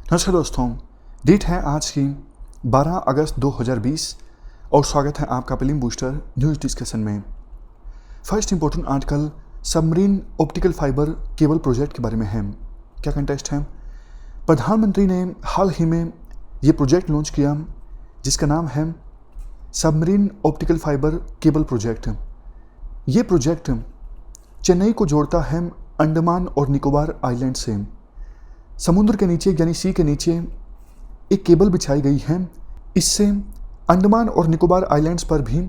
नमस्कार दोस्तों, डेट है आज की 12 अगस्त 2020 और स्वागत है आपका फिल्म बूस्टर न्यूज़ डिस्कशन में। First important article submarine optical fibre cable project के बारे में है। क्या कंटेस्ट है? प्रधानमंत्री ने हाल ही में ये प्रोजेक्ट लॉन्च किया जिसका नाम है submarine optical fibre cable project. ये प्रोजेक्ट चेन्नई को जोड़ता है अंडमान और निकोबार आइलैंड से। समुद्र के नीचे यानी सी के नीचे एक केबल बिछाई गई है। इससे अंडमान और निकोबार आइलैंड्स पर भी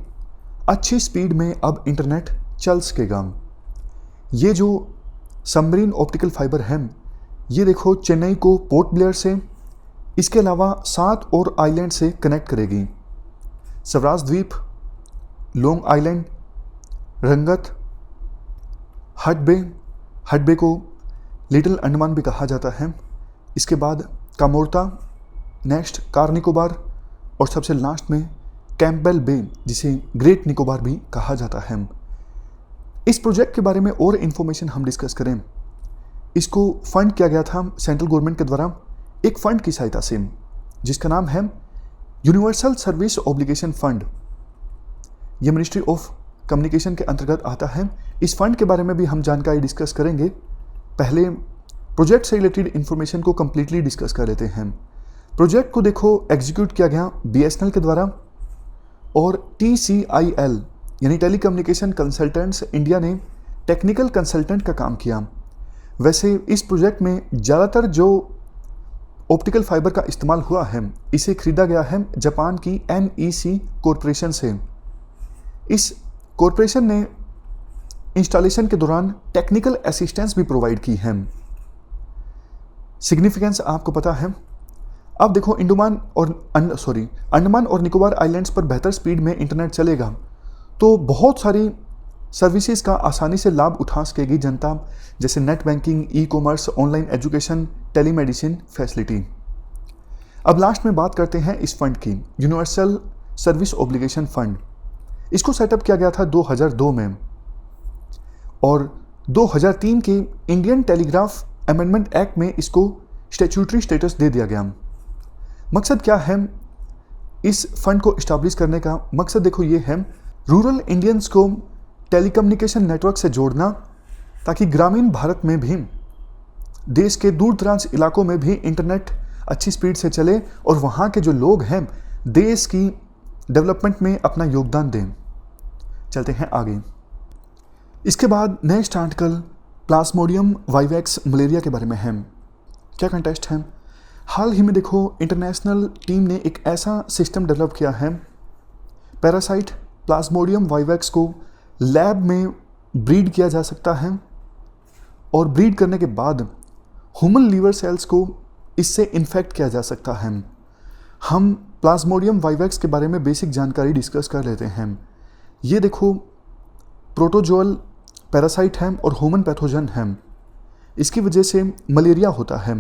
अच्छी स्पीड में अब इंटरनेट चल सकेगा। ये जो सबमरीन ऑप्टिकल फाइबर है ये देखो चेन्नई को पोर्ट ब्लेयर से, इसके अलावा 7 और आइलैंड से कनेक्ट करेगी। स्वराज द्वीप, लॉन्ग आइलैंड, रंगत, हडबे को लिटिल अंडमान भी कहा जाता है। इसके बाद कामोर्ता, नेक्स्ट कार निकोबार और सबसे लास्ट में कैंपबेल बे जिसे ग्रेट निकोबार भी कहा जाता है। इस प्रोजेक्ट के बारे में और इन्फॉर्मेशन हम डिस्कस करें। इसको फंड किया गया था सेंट्रल गवर्नमेंट के द्वारा एक फंड की सहायता से जिसका नाम है यूनिवर्सल सर्विस ऑब्लिगेशन फंड। ये मिनिस्ट्री ऑफ कम्युनिकेशन के अंतर्गत आता है। इस फंड के बारे में भी हम जानकारी डिस्कस करेंगे। पहले प्रोजेक्ट से रिलेटेड इन्फॉर्मेशन को कंप्लीटली डिस्कस कर लेते हैं। प्रोजेक्ट को देखो एग्जीक्यूट किया गया BSNL के द्वारा और TCIL यानी टेलीकम्युनिकेशन कंसल्टेंट्स इंडिया ने टेक्निकल कंसल्टेंट का काम किया। वैसे इस प्रोजेक्ट में ज़्यादातर जो ऑप्टिकल फाइबर का इस्तेमाल हुआ है इसे खरीदा गया है जापान की NEC कॉरपोरेशन से। इस कॉरपोरेशन ने इंस्टॉलेशन के दौरान टेक्निकल असिस्टेंस भी प्रोवाइड की है। सिग्निफिकेंस आपको पता है। अब देखो अंडमान और निकोबार आइलैंड्स पर बेहतर स्पीड में इंटरनेट चलेगा तो बहुत सारी सर्विसेज का आसानी से लाभ उठा सकेगी जनता, जैसे net banking, e-commerce, online education, telemedicine facility. अब लास्ट में बात करते हैं इस फंड की, यूनिवर्सल सर्विस ऑब्लिगेशन फंड। इसको सेटअप किया गया था 2002 में और 2003 के इंडियन टेलीग्राफ अमेंडमेंट एक्ट में इसको स्टैट्यूटरी स्टेटस दे दिया गया। मकसद क्या है इस फंड को इस्टेब्लिश करने का? मकसद देखो ये है रूरल इंडियंस को टेलीकम्युनिकेशन नेटवर्क से जोड़ना ताकि ग्रामीण भारत में भी, देश के दूर दराज इलाकों में भी इंटरनेट अच्छी स्पीड से चले और वहाँ के जो लोग हैं देश की डेवलपमेंट में अपना योगदान दें। चलते हैं आगे। इसके बाद next article Plasmodium vivax malaria के बारे में है। क्या कंटेस्ट है? हाल ही में देखो इंटरनेशनल टीम ने एक ऐसा सिस्टम डेवलप किया है, पैरासाइट प्लाज्मोडियम वाइवेक्स को लैब में ब्रीड किया जा सकता है और ब्रीड करने के बाद ह्यूमन लीवर सेल्स को इससे इन्फेक्ट किया जा सकता है। हम प्लाज्मोडियम वाइवेक्स के बारे में बेसिक जानकारी डिस्कस कर लेते हैं। ये देखो प्रोटोजोअल पैरासाइट है और ह्यूमन पैथोजन है। इसकी वजह से मलेरिया होता है।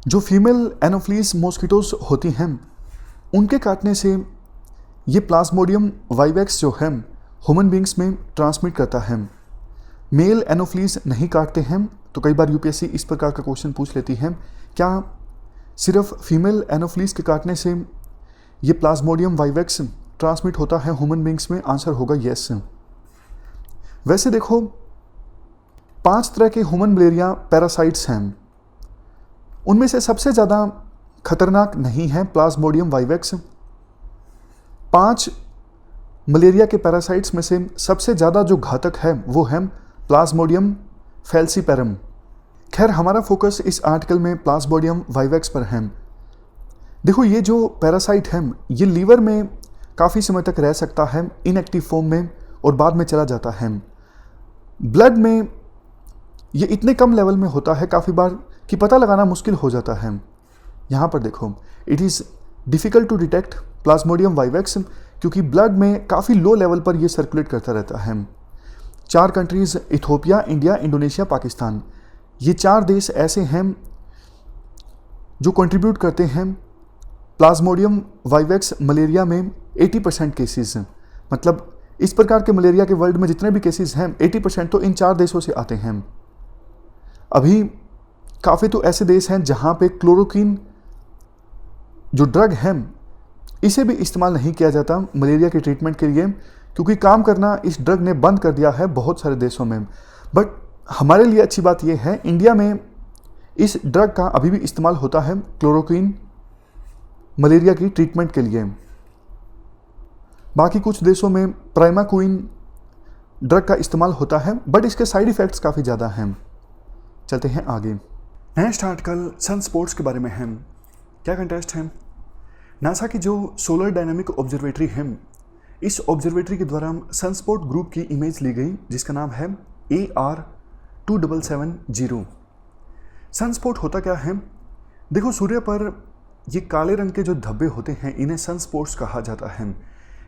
जो फीमेल एनोफ्लीस मॉस्किटोज होती हैं उनके काटने से ये प्लाज्मोडियम वाइवेक्स जो है ह्यूमन बींग्स में ट्रांसमिट करता है। मेल एनोफ्लीस नहीं काटते हैं तो कई बार UPSC इस प्रकार का क्वेश्चन पूछ लेती है, क्या सिर्फ फीमेल एनोफ्लीस के काटने से ये प्लाज्मोडियम वाइवेक्स ट्रांसमिट होता है ह्यूमन बींग्स में? आंसर होगा येस। वैसे देखो 5 तरह के ह्यूमन मलेरिया पैरासाइट्स हैं। उनमें से सबसे ज़्यादा खतरनाक नहीं है प्लाज्मोडियम वाइवेक्स। 5 मलेरिया के पैरासाइट्स में से सबसे ज़्यादा जो घातक है वो है प्लाज्मोडियम फैल्सीपेरम। खैर हमारा फोकस इस आर्टिकल में प्लाज्मोडियम वाइवेक्स पर है। देखो ये जो पैरासाइट है ये लीवर में काफ़ी समय तक रह सकता है इनएक्टिव फॉर्म में और बाद में चला जाता है। ब्लड में ये इतने कम लेवल में होता है काफ़ी बार कि पता लगाना मुश्किल हो जाता है। यहाँ पर देखो it is difficult to detect plasmodium vivax क्योंकि ब्लड में काफ़ी लो लेवल पर ये सर्कुलेट करता रहता है। 4 countries Ethiopia, India, Indonesia, Pakistan, ये 4 देश ऐसे हैं जो कंट्रीब्यूट करते हैं प्लाज्मोडियम वाइवेक्स मलेरिया में 80% केसेस। मतलब इस प्रकार के मलेरिया के वर्ल्ड में जितने भी केसेस हैं 80% तो इन 4 देशों से आते हैं। अभी काफ़ी तो ऐसे देश हैं जहाँ पे क्लोरोक्वीन जो ड्रग है इसे भी इस्तेमाल नहीं किया जाता मलेरिया के ट्रीटमेंट के लिए, क्योंकि काम करना इस ड्रग ने बंद कर दिया है बहुत सारे देशों में। बट हमारे लिए अच्छी बात यह है, इंडिया में इस ड्रग का अभी भी इस्तेमाल होता है, क्लोरोक्विन, मलेरिया की ट्रीटमेंट के लिए। बाकी कुछ देशों में प्राइमाक्विन ड्रग का इस्तेमाल होता है, बट इसके साइड इफ़ेक्ट्स काफ़ी ज़्यादा हैं। चलते हैं आगे। नेक्स्ट आर्टिकल सन स्पोर्ट्स के बारे में है। क्या कंटेस्ट है? नासा की जो सोलर डायनामिक ऑब्जर्वेटरी है, इस ऑब्जर्वेटरी के द्वारा सनस्पॉट ग्रुप की इमेज ली गई, जिसका नाम है AR2770। सनस्पॉट होता क्या है? देखो, सूर्य पर ये काले रंग के जो धब्बे होते हैं, इन्हें सनस्पॉट्स कहा जाता है।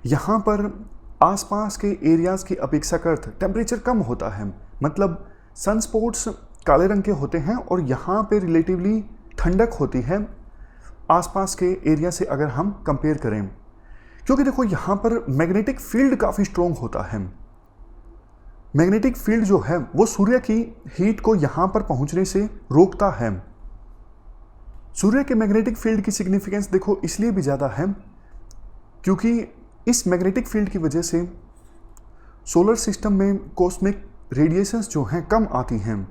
यहाँ पर आसपास के एरियाज़ की अपेक्षाकृत टेम्परेचर कम होता है, मतलब सनस्पॉट्स काले रंग के होते हैं और यहाँ पे रिलेटिवली ठंडक होती है आसपास के एरिया से अगर हम कंपेयर करें, क्योंकि देखो यहाँ पर मैग्नेटिक फील्ड काफ़ी स्ट्रॉन्ग होता है। मैग्नेटिक फील्ड जो है वो सूर्य की हीट को यहाँ पर पहुँचने से रोकता है। सूर्य के मैग्नेटिक फील्ड की सिग्निफिकेंस देखो इसलिए भी ज़्यादा है क्योंकि इस मैग्नेटिक फील्ड की वजह से सोलर सिस्टम में कॉस्मिक रेडिएशंस जो हैं कम आती हैं।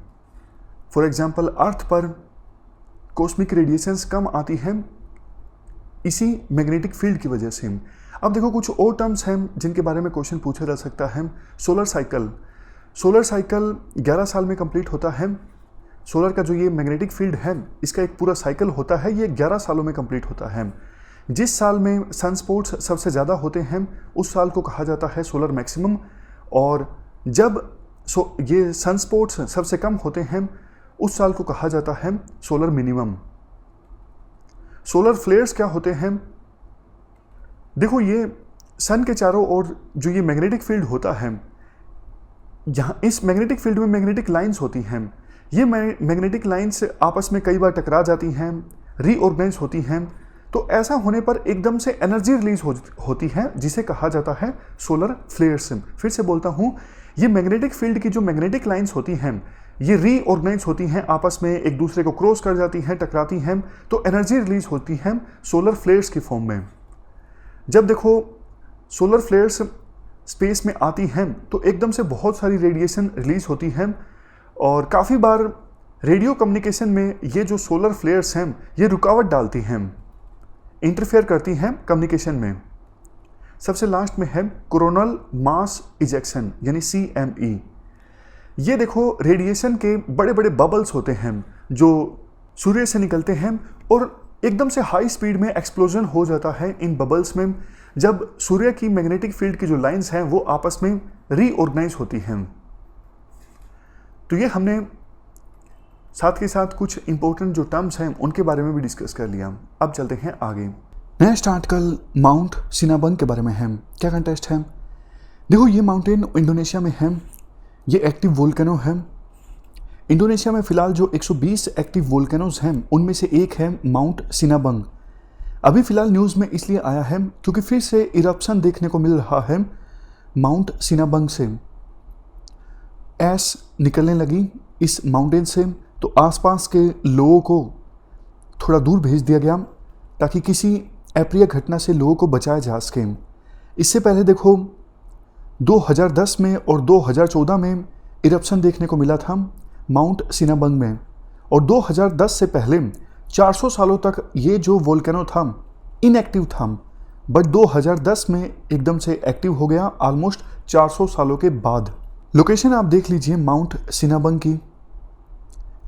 फॉर एग्जांपल अर्थ पर कॉस्मिक रेडिएशंस कम आती हैं इसी मैग्नेटिक फील्ड की वजह से। अब देखो, कुछ और टर्म्स हैं जिनके बारे में क्वेश्चन पूछा जा सकता है। सोलर साइकिल 11 साल में कंप्लीट होता है। सोलर का जो ये मैग्नेटिक फील्ड है, इसका एक पूरा साइकिल होता है, ये 11 सालों में कंप्लीट होता है। जिस साल में सनस्पॉट्स सबसे ज़्यादा होते हैं उस साल को कहा जाता है सोलर मैक्सिमम, और जब ये सनस्पॉट्स सबसे कम होते हैं उस साल को कहा जाता है सोलर मिनिमम। सोलर फ्लेयर्स क्या होते हैं? देखो, ये सन के चारों ओर जो ये मैग्नेटिक फील्ड होता है, यहाँ इस मैग्नेटिक फील्ड में मैग्नेटिक लाइंस होती हैं। ये मैग्नेटिक लाइंस आपस में कई बार टकरा जाती हैं, रीऑर्गेनाइज होती हैं, तो ऐसा होने पर एकदम से एनर्जी रिलीज होती है, जिसे कहा जाता है सोलर फ्लेयर्स। फिर से बोलता हूँ, ये मैग्नेटिक फील्ड की जो मैग्नेटिक लाइंस होती हैं, ये रीऑर्गेनाइज होती हैं, आपस में एक दूसरे को क्रॉस कर जाती हैं, टकराती हैं, तो एनर्जी रिलीज होती है सोलर फ्लेयर्स की फॉर्म में। जब देखो सोलर फ्लेयर्स स्पेस में आती हैं तो एकदम से बहुत सारी रेडिएशन रिलीज होती है, और काफ़ी बार रेडियो कम्युनिकेशन में ये जो सोलर फ्लेयर्स हैं ये रुकावट डालती हैं, इंटरफेयर करती हैं कम्युनिकेशन में। सबसे लास्ट में है कोरोनल मास इजेक्शन यानी CME। ये देखो, रेडिएशन के बड़े बड़े बबल्स होते हैं जो सूर्य से निकलते हैं और एकदम से हाई स्पीड में एक्सप्लोजन हो जाता है इन बबल्स में, जब सूर्य की मैग्नेटिक फील्ड की जो लाइंस हैं वो आपस में रीऑर्गेनाइज होती हैं। तो ये हमने साथ के साथ कुछ इंपॉर्टेंट जो टर्म्स हैं उनके बारे में भी डिस्कस कर लिया। अब चलते हैं आगे। नेक्स्ट आर्टिकल माउंट सिनाबंग के बारे में है। क्या कंटेस्ट है? देखो, ये माउंटेन इंडोनेशिया में है, ये एक्टिव वोल्केनो है। इंडोनेशिया में फ़िलहाल जो 120 एक्टिव वोल्केनोज हैं उनमें से एक है माउंट सिनाबंग। अभी फ़िलहाल न्यूज़ में इसलिए आया है क्योंकि फिर से इरप्शन देखने को मिल रहा है माउंट सिनाबंग से। ऐश निकलने लगी इस माउंटेन से, तो आसपास के लोगों को थोड़ा दूर भेज दिया गया ताकि किसी अप्रिय घटना से लोगों को बचाया जा सके। इससे पहले देखो, 2010 में और 2014 में इरप्शन देखने को मिला था माउंट सिनाबंग में, और 2010 से पहले 400 सालों तक ये जो वोल्केनो था इनएक्टिव था, बट 2010 में एकदम से एक्टिव हो गया ऑलमोस्ट 400 सालों के बाद। लोकेशन आप देख लीजिए माउंट सिनाबंग की,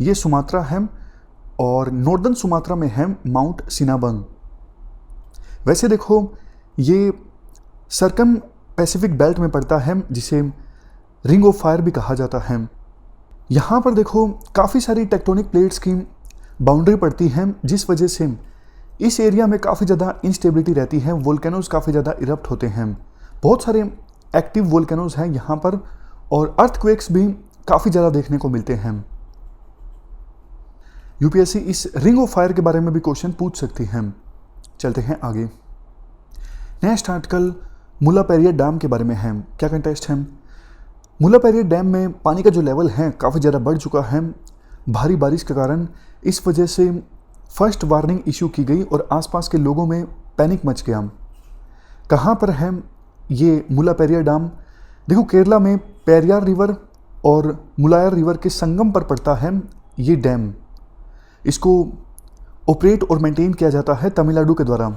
ये सुमात्रा है और नॉर्दर्न सुमात्रा में है माउंट सिनाबंग। वैसे देखो, ये सर्कम पैसिफिक बेल्ट में पड़ता है, जिसे रिंग ऑफ फायर भी कहा जाता है। यहाँ पर देखो काफ़ी सारी टेक्टोनिक प्लेट्स की बाउंड्री पड़ती है, जिस वजह से इस एरिया में काफ़ी ज़्यादा इंस्टेबिलिटी रहती है, वोल्केनोज काफ़ी ज़्यादा इरप्ट होते हैं, बहुत सारे एक्टिव वोल्केनोज हैं यहाँ पर, और अर्थक्वेक्स भी काफ़ी ज़्यादा देखने को मिलते हैं। यूपीएससी इस रिंग ऑफ फायर के बारे में भी क्वेश्चन पूछ सकती है। चलते हैं आगे। नेक्स्ट आर्टिकल मुल्लापेरिया डैम के बारे में है। क्या कंटेस्ट है? मुल्लापेरिया डैम में पानी का जो लेवल है काफ़ी ज़्यादा बढ़ चुका है भारी बारिश के कारण। इस वजह से फर्स्ट वार्निंग इशू की गई और आसपास के लोगों में पैनिक मच गया। कहाँ पर है ये मुलापेरियार डैम? देखो, केरला में पेरियार रिवर और मुलायर रिवर के संगम पर पड़ता है ये डैम। इसको ऑपरेट और मेंटेन किया जाता है तमिलनाडु के द्वारा।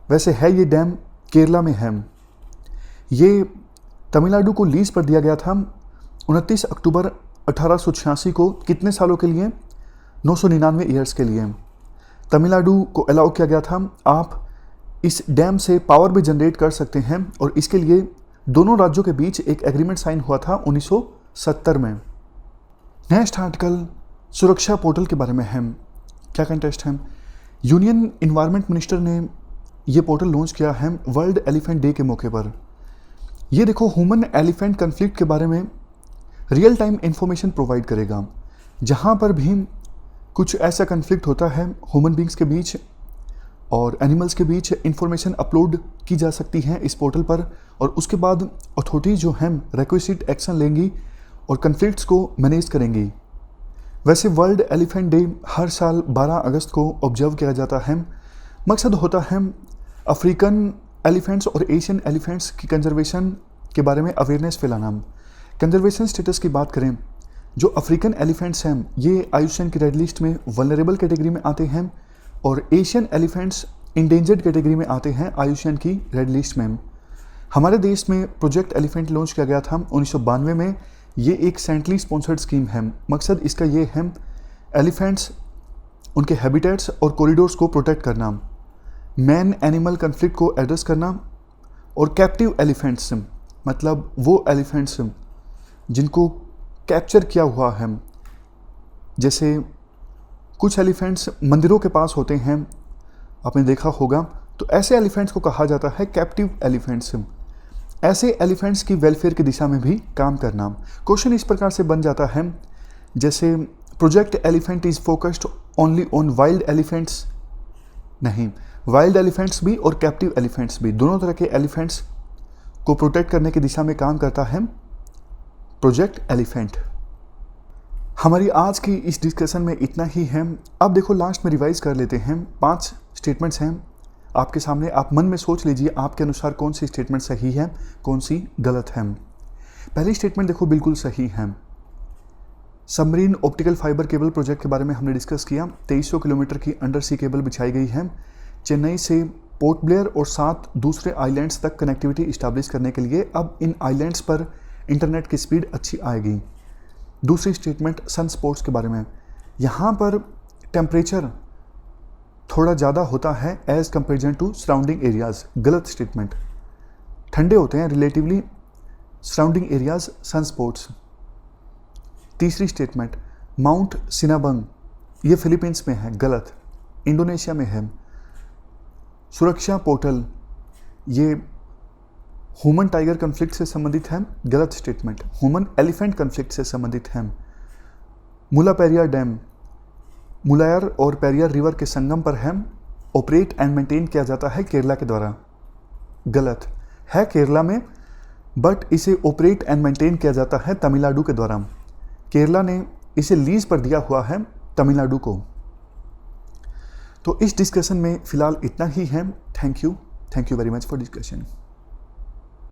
वैसे है ये डैम केरला में है। ये तमिलनाडु को लीज पर दिया गया था 29 अक्टूबर 1886 को। कितने सालों के लिए? 999 ईयर्स के लिए। तमिलनाडु को अलाउ किया गया था आप इस डैम से पावर भी जनरेट कर सकते हैं, और इसके लिए दोनों राज्यों के बीच एक एग्रीमेंट साइन हुआ था 1970 में। नेक्स्ट आर्टिकल सुरक्षा पोर्टल के बारे में है। क्या कंटेस्ट है? यूनियन इन्वायरमेंट मिनिस्टर ने ये पोर्टल लॉन्च किया है वर्ल्ड एलिफेंट डे के मौके पर। ये देखो, ह्यूमन एलिफेंट कन्फ्लिक्ट के बारे में रियल टाइम इंफॉर्मेशन प्रोवाइड करेगा। जहाँ पर भी कुछ ऐसा कन्फ्लिक्ट होता है ह्यूमन बींग्स के बीच और एनिमल्स के बीच, इंफॉर्मेशन अपलोड की जा सकती है इस पोर्टल पर, और उसके बाद अथॉरिटी जो हैं रिक्विजिट एक्शन लेंगी और कन्फ्लिक्ट्स को मैनेज करेंगी। वैसे वर्ल्ड एलिफेंट डे हर साल 12 अगस्त को ऑब्जर्व किया जाता है। मकसद होता है अफ्रीकन एलिफेंट्स और एशियन एलिफेंट्स की कंजर्वेशन के बारे में अवेयरनेस फैलाना। कंजर्वेशन स्टेटस की बात करें, जो अफ्रीकन एलिफेंट्स हैं ये आयुष्मान की रेड लिस्ट में वल्नरेबल कैटेगरी में आते हैं, और एशियन एलिफेंट्स इंडेंजर्ड कैटेगरी में आते हैं आयुष्मान की रेड लिस्ट में। हमारे देश में प्रोजेक्ट एलिफेंट लॉन्च किया गया था 1992 में। ये एक सेंट्रली स्पॉन्सर्ड स्कीम है। मकसद इसका ये है एलिफेंट्स, उनके हैबिटेट्स और कॉरिडोर्स को प्रोटेक्ट करना, मैन एनिमल कन्फ्लिक्ट को एड्रेस करना, और कैप्टिव एलिफेंट्स मतलब वो एलिफेंट्स जिनको कैप्चर किया हुआ है। जैसे कुछ एलिफेंट्स मंदिरों के पास होते हैं, आपने देखा होगा, तो ऐसे एलिफेंट्स को कहा जाता है कैप्टिव एलिफेंट्स। ऐसे एलिफेंट्स की वेलफेयर की दिशा में भी काम करना। क्वेश्चन इस प्रकार से बन जाता है जैसे project elephant is focused only on wild elephants. नहीं, वाइल्ड एलिफेंट्स भी और कैप्टिव एलिफेंट्स भी, दोनों तरह के एलिफेंट्स को प्रोटेक्ट करने की दिशा में काम करता है प्रोजेक्ट एलिफेंट। हमारी आज की इस डिस्कशन में इतना ही है। अब देखो, लास्ट में रिवाइज कर लेते हैं। 5 स्टेटमेंट्स हैं आपके सामने। आप मन में सोच लीजिए आपके अनुसार कौन सी स्टेटमेंट सही है, कौन सी गलत है। पहली स्टेटमेंट देखो बिल्कुल सही है। Submarine optical fibre cable project के बारे में हमने डिस्कस किया। 2300 किलोमीटर की अंडर सी केबल बिछाई गई है चेन्नई से पोर्ट ब्लेयर और 7 दूसरे आइलैंड्स तक कनेक्टिविटी इस्टेब्लिश करने के लिए। अब इन आइलैंड्स पर इंटरनेट की स्पीड अच्छी आएगी। दूसरी स्टेटमेंट सन स्पॉट्स के बारे में। यहाँ पर टेम्परेचर थोड़ा ज़्यादा होता है as comparison to surrounding areas. गलत स्टेटमेंट। ठंडे होते हैं relatively surrounding areas sun spots. तीसरी स्टेटमेंट माउंट सिनाबंग ये फिलीपींस में है। गलत। इंडोनेशिया में है। सुरक्षा पोर्टल ये ह्यूमन टाइगर कन्फ्लिक्ट से संबंधित है। गलत स्टेटमेंट। ह्यूमन एलिफेंट कन्फ्लिक्ट से संबंधित है। मुलापेरियार डैम मुलायर और पेरियार रिवर के संगम पर है। ऑपरेट एंड मेंटेन किया जाता है केरला के द्वारा। गलत। है केरला में, बट इसे ऑपरेट एंड मेंटेन किया जाता है तमिलनाडु के द्वारा। केरला ने इसे लीज पर दिया हुआ है तमिलनाडु को। तो इस डिस्कशन में फिलहाल इतना ही है। Thank you very much for discussion.